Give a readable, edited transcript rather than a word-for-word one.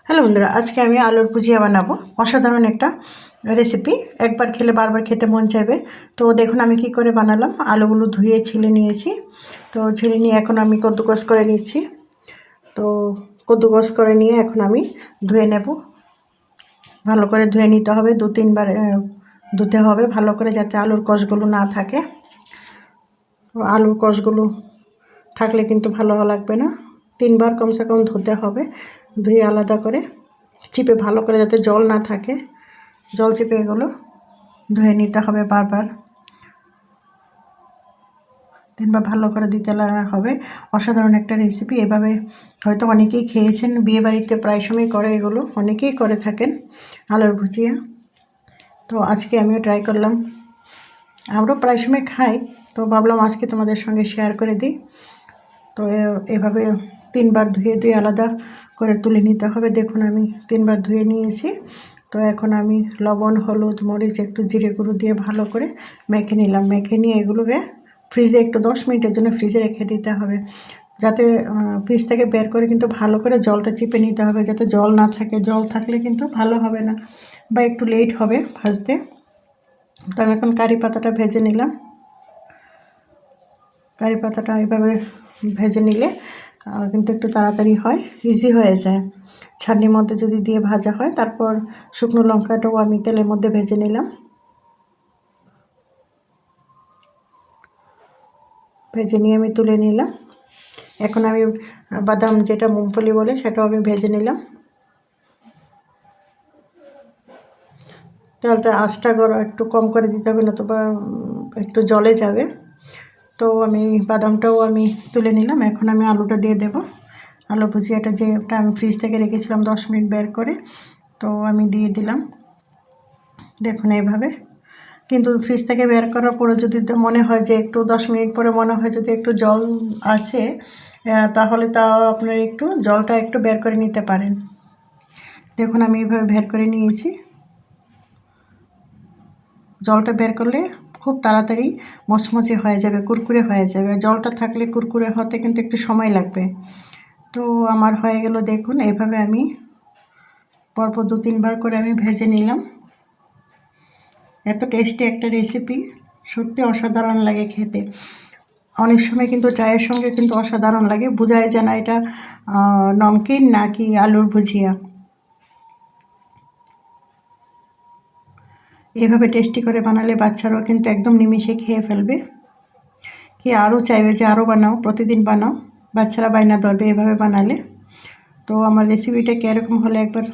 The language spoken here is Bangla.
হ্যালো বন্ধুরা, আজকে আমি আলুর ভুজিয়া বানাবো। অসাধারণ একটা রেসিপি, একবার খেলে বারবার খেতে মন চাইবে। তো দেখুন আমি কি করে বানালাম। আলুগুলো ধুয়ে ছিলে নিয়েছি। তো ছিলে নিয়ে এখন আমি কদ্দুকস করে নিচ্ছি। তো কদ্দুকস করে নিয়ে এখন আমি ধুয়ে নেব। ভালো করে ধুয়ে নিতে হবে, 2-3 বার ধুতে হবে ভালো করে, যাতে আলুর কষগুলো না থাকে। আলুর কষগুলো থাকলে কিন্তু ভালো লাগবে না। 3 বার কমসে কম ধুতে হবে। ধুয়ে আলাদা করে চিপে ভালো করে, যাতে জল না থাকে, জল চিপে এগুলো ধুয়ে নিতে হবে বারবার। 3 বার ভালো করে দিতে হবে। অসাধারণ একটা রেসিপি। এভাবে হয়তো অনেকেই খেয়েছেন, বিয়েবাড়িতে প্রায় সময় করে, এগুলো অনেকেই করে থাকেন আলুর ভুজিয়া। তো আজকে আমিও ট্রাই করলাম। আমরাও প্রায় সময় খাই, তো ভাবলাম আজকে তোমাদের সঙ্গে শেয়ার করে দিই। তো এভাবে 3 বার ধুয়ে আলাদা করে তুলে নিতে হবে। দেখুন আমি 3 বার ধুয়ে নিয়েছি। তো এখন আমি লবণ, হলুদ, মরিচ, একটু জিরে গুঁড়ো দিয়ে ভালো করে মেখে নিলাম। মেখে নিয়ে এগুলোকে ফ্রিজে একটু 10 মিনিটের জন্য ফ্রিজে রেখে দিতে হবে, যাতে ফ্রিজ থেকে বের করে কিন্তু ভালো করে জলটা চিপে নিতে হবে, যাতে জল না থাকে। জল থাকলে কিন্তু ভালো হবে না, বা একটু লেট হবে ভাজতে। তো আমি এখন কারি পাতাটা ভেজে নিলাম। কারি পাতাটা এইভাবে ভেজে নিলে কিন্তু একটু তাড়াতাড়ি হয়, ইজি হয়ে যায়। ছাঁকনির মধ্যে যদি দিয়ে ভাজা হয়। তারপর শুকনো লঙ্কাটাও আমি তেলের মধ্যে ভেজে নিলাম। ভেজে নিয়ে আমি তুলে নিলাম। এখন আমি বাদাম, যেটা মুংফলি বলে, সেটাও আমি ভেজে নিলাম। তেলটা আঁচটা একটু কম করে দিতে হবে, নতুবা একটু জলে যাবে। তো আমি বাদামটাও আমি তুলে নিলাম। এখন আমি আলুটা দিয়ে দেব। আলু ভুজিয়াটা যেটা আমি ফ্রিজ থেকে রেখেছিলাম 10 মিনিট বের করে, তো আমি দিয়ে দিলাম। দেখুন এইভাবে। কিন্তু ফ্রিজ থেকে বের করার পরে যদি মনে হয় যে একটু 10 মিনিট পরে মনে হয় যদি একটু জল আছে, তাহলে আপনার একটু জলটা একটু বের করে নিতে পারেন। দেখুন আমি এইভাবে বের করে নিয়েছি। জলটা বের করলে খুব তাড়াতাড়ি মচমচে হয়ে যাবে, কুরকুরে হয়ে যাবে। জলটা থাকলে কুরকুরে হতে কিন্তু একটু সময় লাগবে। তো আমার হয়ে গেল। দেখুন এইভাবে আমি পরপর 2-3 বার করে আমি ভেজে নিলাম। এত টেস্টি একটা রেসিপি, সত্যি অসাধারণ লাগে খেতে। অনেক সময় কিন্তু চায়ের সঙ্গে কিন্তু অসাধারণ লাগে, বোঝাই যায় না এটা নমকিন নাকি আলুর ভুজিয়া। এভাবে টেস্টি করে বানালে বাচ্চারাও কিন্তু একদম নিমিষে খেয়ে ফেলবে। কি আরও চাইবে যে আরও বানাও, প্রতিদিন বানাও। বাচ্চারা বায়না ধরবে এভাবে বানালে। তো আমার রেসিপিটা কীরকম হলে একবার